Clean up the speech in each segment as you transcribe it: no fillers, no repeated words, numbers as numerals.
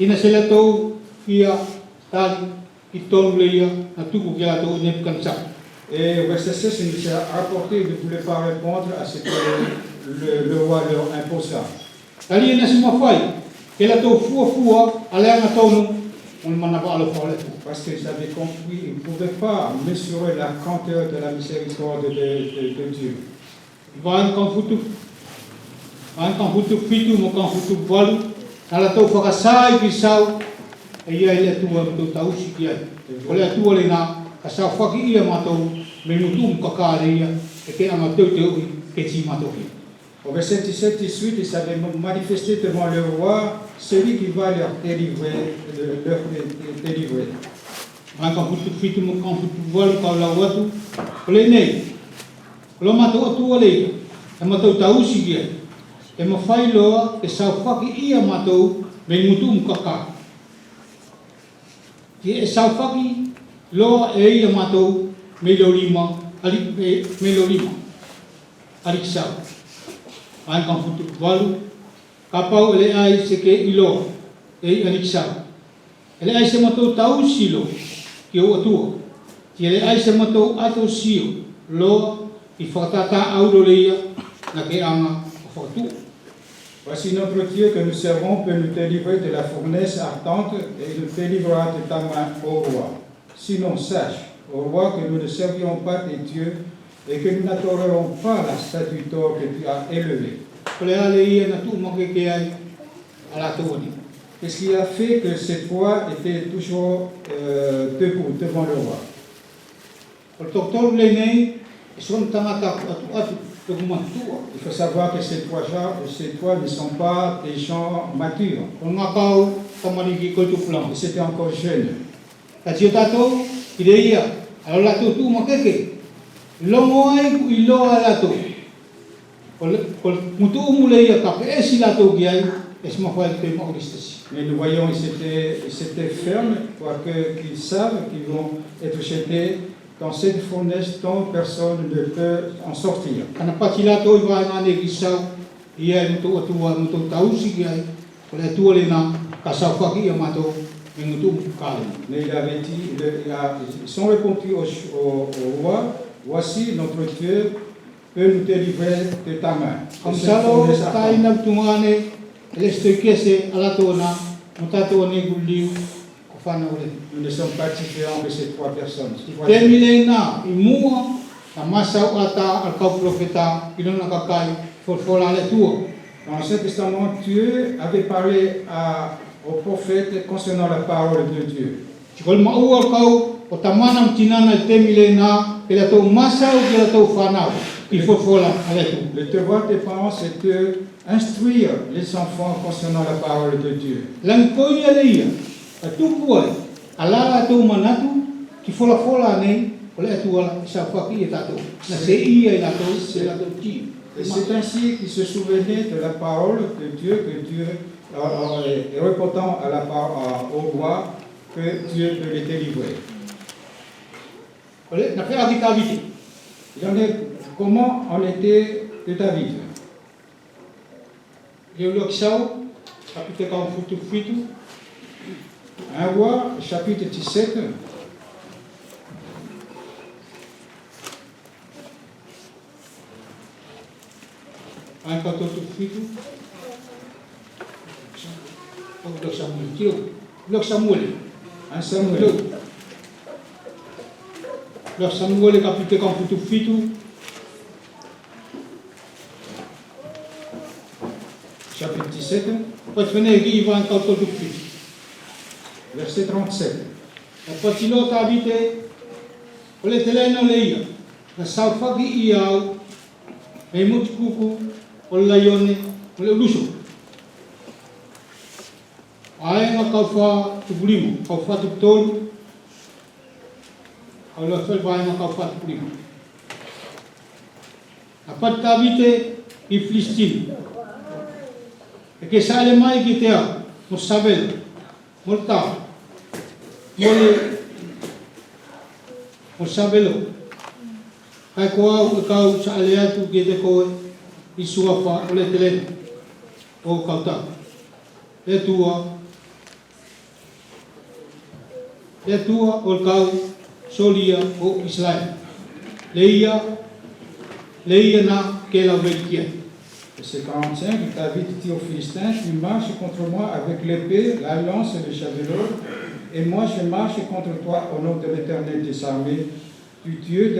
ina se la tau ia tali i tonu leia na tuku ki la tau Nebuchadnezzar. Et au verset 16, il nous a rapporté, il ne voulait pas répondre à ce que le roi leur imposa. Tali ina se mawhai, ke la tau fua a lea na tonu, on manapa alo whale. Parce qu'ils avaient compris, ils ne pouvaient pas mesurer la grandeur de la miséricorde de Dieu. Vaan kan futu fitu mo kan futu walu, na la tau whakasai ki sau, e ia ile tua mto tausi ki ai. Ole atua le nā, ka sau whaki ia matou, me mutu mkakare ia, e ke anga teu teu ke ti matou ki. Au verset 17-18, ils avaient manifesté devant le roi celui qui va leur délivrer. Vaan kan futu fitu mo kan futu walu kau lau atu, ole nei, lo matou atua le ia, e matou tausi ki ai. E mawhai loa e sau whaki ia matou me mutu mkakare. Ki e sau whaki loa e ia matou me lo lima, arik sau. Ai kan futu walu, ka pau ele ai se ke ilo, e arik sau. Ele ai se matou tau silo, ki o atua. Ki ele ai se matou ato sio, loa i whakatata auro leia, na ke anga o whakatua. Voici notre Dieu que nous servons peut nous délivrer de la fournaise ardente et nous délivrera de ta main, ô roi. Sinon, sache, ô roi, que nous ne servions pas tes dieux et que nous n'adorerons pas la statue d'or que tu as élevée. Qu'est-ce qui a fait que cette voix était toujours debout devant le roi? Il faut savoir que ces trois ne sont pas des gens matures. Ils étaient encore jeunes. Mais nous voyons ils étaient fermes, qu'ils savent qu'ils vont être jetés dans cette fournaise dont personne ne peut en sortir. Mais il avait dit, ils sont répondus au roi, voici notre Dieu peut nous délivrer de ta main. Comme ça, nous ne sommes pas différents de ces trois personnes. Dans l'Ancien Testament, Dieu avait parlé au prophète concernant la parole de Dieu. Le devoir des parents, c'est d'instruire les enfants concernant la parole de Dieu. Et c'est ainsi qu'ils se souvenaient de la parole de Dieu, que Dieu, et répondant à la parole au roi, que Dieu peut les délivrer. Il en est, comment en était de David? 1 roi, chapitre 17. Samuel capite kan futu fitu chapitre 17 pat fene gi ivan ka futu fitu verset 37. pat ilo ta bite ole telena leia na safagi iau e mutkuku ole yone ole luso ai nga ka fa tubulimo ka fa tolu Allah vai na kafat prima. Apat tabite i Filistin. E che sale mai che te ha, Mosabel, molta, Mosabelo. Kai koa kau sa aleatu ke te koe i suafa ole telena o kauta. E tua Le tua o kau solia o Israel. Leia na ke la velikia. Verset 45, David dit aux Philistins, tu marches contre moi avec l'épée, la lance et le javelot, et moi je marche contre toi au nom de l'Éternel des armées, du Dieu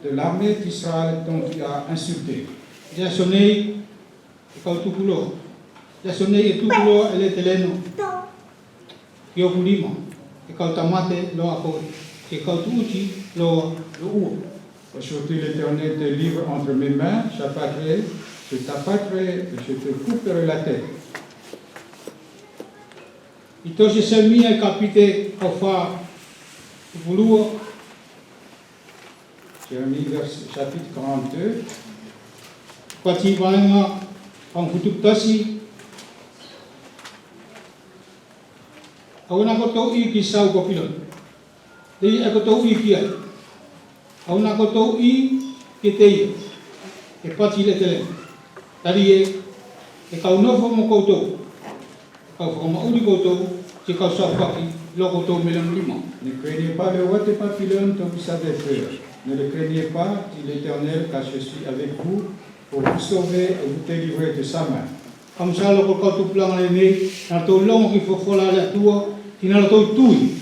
de l'armée d'Israël dont tu as insulté. Ya sonei kau tukulo. Ya sonei e tukulo ele teleno. Ki o kulima. E kau tamate lo ako. E kau tuuti lo uo. Aujourd'hui l'Éternel te livre entre mes mains, je t'abattrai et je te couperai la tête. I tose se mia e kapite au wha tupulua. Jérémie chapitre 42. Pati vaenga ang hutuptasi. Auna ko tau I ki sau ko pilon. Dei e ko tau I ki ai. Auna ko tau I ki tei. E pati le tele. Tari e kau nofo mo koutou. Kau whakamauri koutou. Te kau sau paki. Lo koutou melang lima. Ne craignez pas le roi de Babylone dont vous avez peur. Ne le craignez pas, dit l'Éternel, car je suis avec vous pour vous sauver et vous délivrer de sa main. Kam salo ko kau tupulanga le nei. Na tau longo ki fofola le tua. Tina tau tui.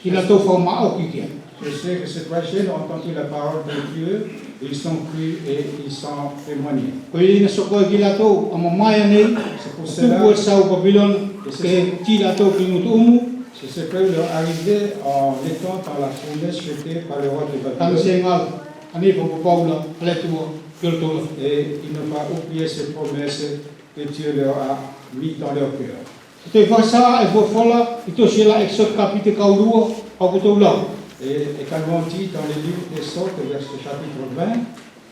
Tina tau whamao ki kia. Je sais que ces trois chaînes ont entendu la parole de Dieu, et ils sont crus et ils sont témoignés. Ko i na soko ki la tau. Ama mai nei. C'est pour Tupu cela e sau Babylon. Ke ti la tau ki ngutu umu. c'est ce que leur arrivait en étant dans la fournaise jetée par le roi de Tam Babylone. se ngal. Ani po paula. Ale tua. Kiolo Et ils n'ont pas oublié ces promesses que Dieu leur a mis dans leur cœur. Te whasa e fofola. I to sila exot kapite kaurua. Au kutou lau. Et également dit dans le livre des Sortes, verset chapitre 20,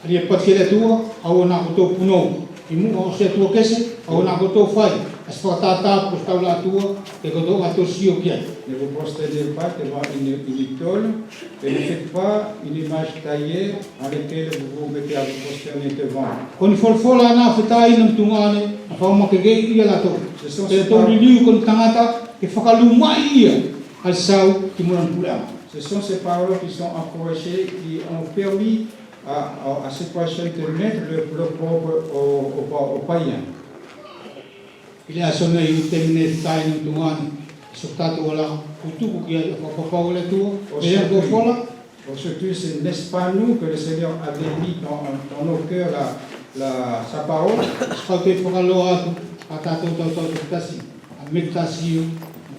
Ali e pati le tua. Au na kutou punou. I mu o se tua kese. Au na kutou whai. As whatata po stau la tua. Te kutou ato sio kia. ne vous prosternez pas devant une idole et ne faites pas une image taillée en laquelle vous vous mettez à vous prosterner devant. Kon folfola na whetai nam tungane. A whaumakege ia la tau. Ce sont Te ces tau par- liu kon tangata. Ke whakalumai ia. Al sau ki muran puleama. ce sont ces paroles qui sont encouragées, qui ont permis à ces prochains de mettre leur propre aux païens. Ile asona I temine whetai nam tungane. So tatu wala kutuku ki ai whakapau le tua. Ele ko fola. Aujourd'hui, ce n'est pas nous que le Seigneur avait mis dans nos cœurs sa parole, Kau te whakaloa atu, a tātou tau tasi, a metasi o,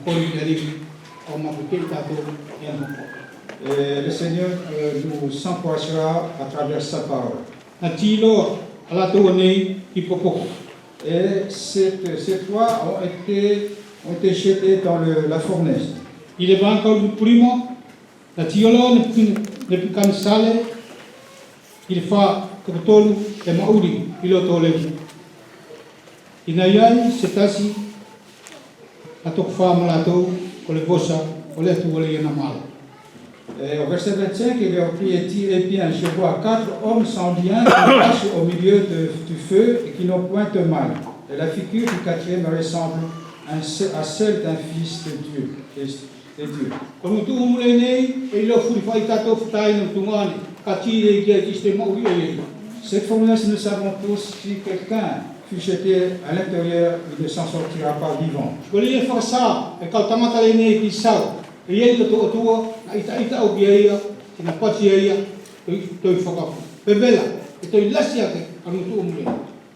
mokori ki ariwi, o mapuke tātou i anoko. et le Seigneur nous s'encouragera à travers sa parole. Na tīloa, a lātou nei ki popoko. Et ces trois ont été jetés dans la fournaise. I le vānkau lu purima, na tioloa ne pikani sale, I le whā kakatolu e mauri I loto lewi. I na iai se tasi, a toko whā ma lātou, o le vosa, o le atu o le iana mala. Et au verset 25, il leur dit, eh bien, je vois 4 hommes sans lien qui marchent au milieu du feu et qui n'ont point de mal. Et la figure du quatrième ressemble à celle d'un fils de Dieu. De Dieu. Kono tu umule nei, e lo furi whai tātou whatai no tungane, ka tīre ki ai tiste mauri e ei. Cette fournaise, nous savons tous, si quelqu'un fut jeté à l'intérieur, il ne s'en sortira pas vivant. Ko le e whakasā, e kau tamata le nei ki sau, e ei to atua, na ita au ki eia, ki na pati eia, toi whakapu. Pebela, e toi lasi ake, anu tu umule.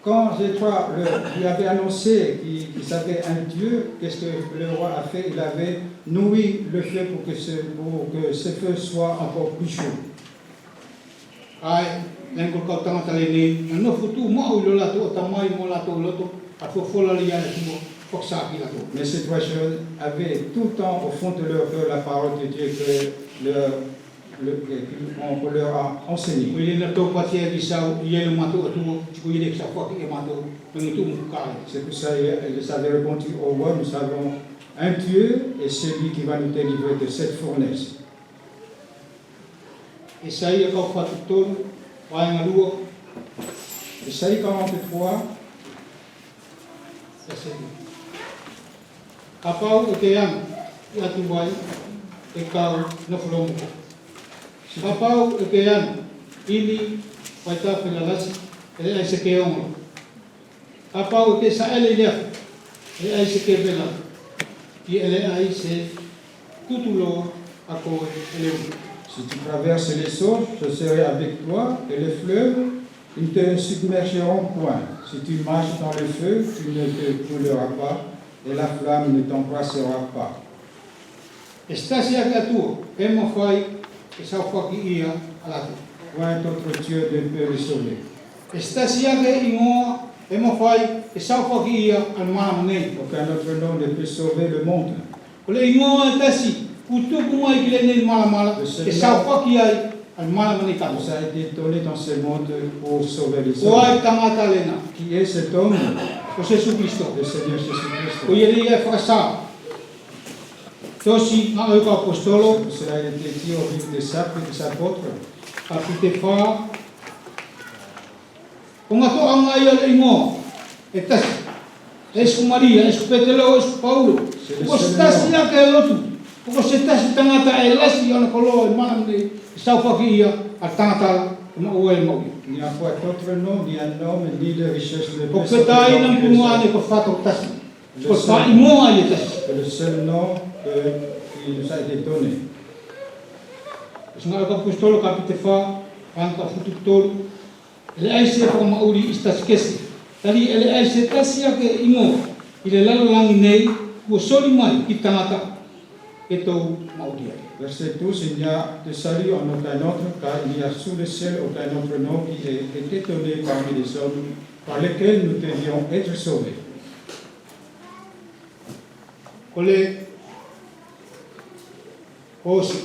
Quand les trois lui avaient annoncé qu'ils avaient un Dieu, qu'est-ce que le roi a fait? Il avait nourri le feu pour que ce feu soit encore plus chaud. Ai, len ko kau tamata le nei, na no futu mau I lo lato o tamai mo lato loto, a fofola li ana tua, whakasā ki lato. Mais ces trois jeunes avaient tout le temps au fond de leur cœur la parole de Dieu qu'on leur a enseignée. Ko le na tau pati e ki sau, I e lo mato atua, ko I le ki sa whaki e mato, mengi tu mukare. C'est pour ça qu'ils avaient répondu au roi, nous avons un Dieu et celui qui va nous délivrer de cette fournaise. Isaia kau whatutonu, waenga lua, Isaïe 43, sa setu. Ka pau o te anga, I atu wai, e kau na fulomo. Kapau e ke anu, ili waita pelalasi, ele ai se ke ongo. Kapau e ke sa ele lea, ele ai se ke pela, ki ele ai se tutulo a koe ele unga. Si tu traverses les eaux, je serai avec toi, et les fleuves, ils ne te submergeront point. Si tu marches dans le feu, tu ne te brûleras pas, et la flamme ne t'embrassera pas. Estasi ake atua, e mawhai, e sau whaki ia alatu. Point autre Dieu ne peut le sauver. Estasi ake ingoa, e mawhai, e sau whaki ia al mana nei. Aucun autre nom ne peut sauver le monde. O le ingoa e tasi, kutuku mai ki le nei mala, e sau whaki ai al mana nei Nous kato. a été donné dans ce monde pour sauver les O hommes. ai tangata lena, Qui est cet homme? o Jesu Christo. Le Seigneur O Jésus-Christ. iere ia whakasa. Tosi nga oika apostolo, Cela a été dit au livre des apôtres. a pite wha. O ngā toa ngā ia le ingoa, e tasi. Esku Maria, esku Petelo, esku Paulo. O se tasi ake e lotu. O se tasi tangata e lasi ana koloa e mana nei, e sau whaki ia a tangata e maua e maui. Il n'y a pas d'autre nom, ni un homme, ni de richesse ne O peut ke tai nang sauver punga ne ko whato tasi. Ko ta imoa i e tasi. C'est le seul nom qui nous a été donné. O ngā oika apostolo ka pite wha, ka futu tolu. Ele ai se whaka mauri i tasi kesi. Tari ele ai se tasi ake ingoa, i le lalolangi nei, kua soli mai ki tangata e tau mauri ai. Verset 12, il n'y a de salut en aucun autre, car il n'y a sous le ciel aucun autre nom qui ait été donné parmi les hommes, par lesquels nous devions être sauvés.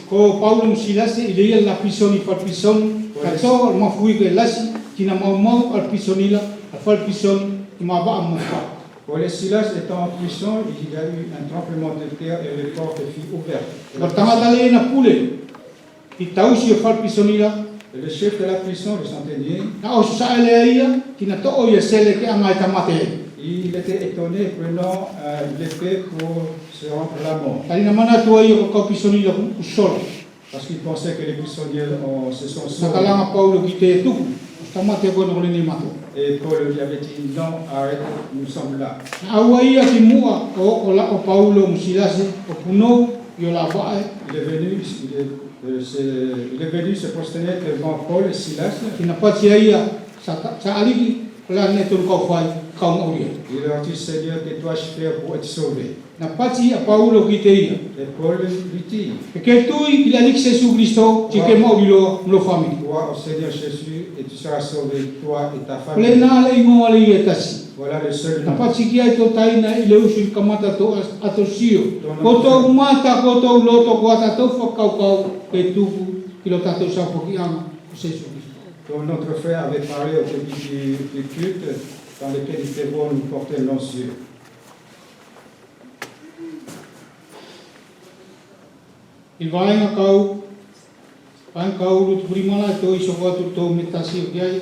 Ko Paulo Silase i leia la pisoni fal pisoni ka to ma fui ke lasi kina mau al pisonila al fal pisoni i ma ba mo fa. Paul et Silas étant en prison, il y a eu un tremblement de terre et les portes furent ouvertes. Ka tangata le na pule i tausi o fal pisonila Et le chef de la prison, le centenier, na o sa ele ia kina to o ia sele ke anga ta mate. il était étonné prenant l'épée pour se rendre la mort. Tali na mana tua ia ko pisonila ku solo. Parce qu'il pensait que les prisonniers se sont Sa sauvés. kalanga Paulo ki te tuku. Ta mate ko no ni mato. Et Paul lui avait dit, non, arrête, nous sommes là. Na aua ia ki mua o la o Paulo Silase o puno yo la vae. Il est venu se prosterner devant Paul et Silas. Kina pati ia sa aliki la ne tolu kau fai kau mauri. Il leur dit, Seigneur, que dois-je faire pour être sauvé? Na pati a Paulo ki te ia. Et Paul lui dit, E ke tui ki la lik Jesu Christo ti ke mauri lo mlo famili. crois au Seigneur Jésus et tu seras sauvé, toi et ta Pole famille. na le ingoa le ia tasi. Voilà le seul Na nom. pati ki ai to taina i le usu kamata to ato sio. Ko to mata ko to loto ko ata to whakau kau ke tuku ki lo tato sa poki ama o Jesu Christo. Dont notre frère avait parlé au début du culte, dans lequel il était bon nous porter nos yeux. Il vaenga kau rutu primala to iso watu to metasi o kiai.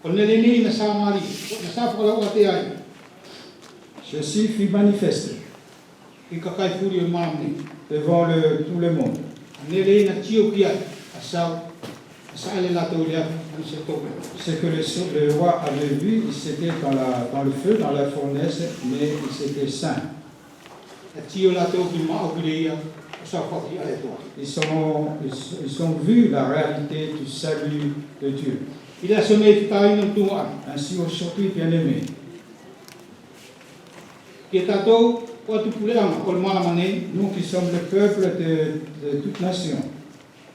Kon le ni na sa mari, na sa pala o te ai. Ceci fut manifesté I ka kai furi o malam ni. devant tout le monde. Ne le na tio kiai, a sa ele la to le an se to. Ce que le roi avait vu, il s'était dans le feu, dans la fournaise, mais il s'était saint. A tio la to ki ma o ki ia, o sa whaki ale toa. Ils ont vu la réalité du salut de Dieu. I la sone tai no tu an. Ainsi aujourd'hui, bien-aimés, Ki tatou o tu puleanga o le malam nei, nous qui sommes le peuple de toute nation,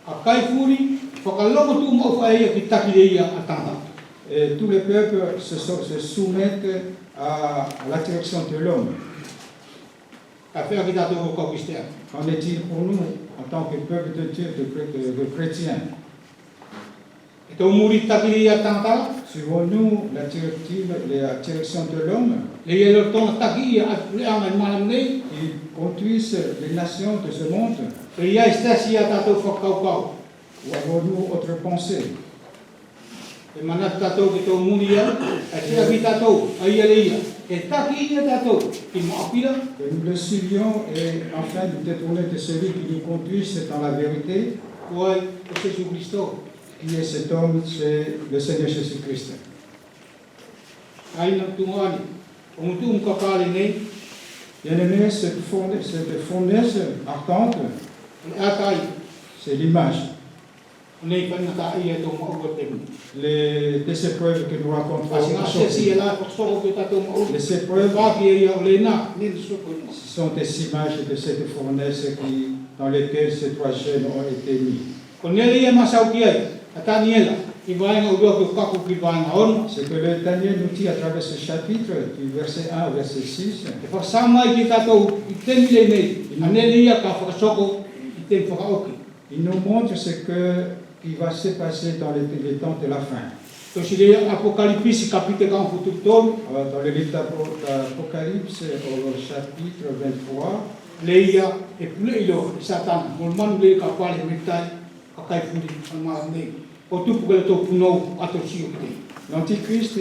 a kai furi whakaloko tu mo fa ia ki taki le ia a tanga. et tous les peuples se soumettent à la direction de l'homme. Ka whea ki tatou o kau kistea. Qu'en est-il pour nous, en tant que peuple de Dieu, de chrétiens? E tau muri taki le ia tanga, Suivons-nous la direction de l'homme le ia lo tona taki ia a puleanga i malam nei, qui conduise les nations de ce monde? e ia estasi ia tatou whakau kau. Ou avons-nous autre pensée? E manat tatou ke tau muni ia, e te aki tatou, ai ale ia. E taki ia tatou, ki maapira, Que nous le suivions et afin de détourner de celui qui nous conduise dans la vérité, koai o Jesu Christo. qui est cet homme, c'est le Seigneur Jésus-Christ. Ai na tungani, o mutu mkakale nei, Bien-aimés, cette fournaise ardente, le atai, c'est l'image. nei panata ia tau maua temu. Les épreuves que nous rencontrons Asinga se si aujourd'hui, ela ko soko ke tatou maua. les épreuves, Paki ia o le na, nen soko ia. ce sont des images de cette fournaise dans lesquelles ces trois jeunes ont été mis. Ko nele ia masau ki ai, atani ela, i vaenga ua ke kako ki vaenga ono, Ce que le Daniel nous dit à travers ce chapitre, du verset 1 au verset 6, e whakasama i ki tatou i temi le nei, anele ia ka whakasoko i te whakaoki. il nous montre qui va se passer dans les temps de la fin. Ko si le Apokalipisi kapite ka futu tolu, Alors, dans le livre d'Apocalypse, au chapitre 23, le ia e pule ilo i satana, mo manu le ka pale mitai, ka kai furi, anma nei. O tupu ke le tau punou ato sio ki te. l'Antichrist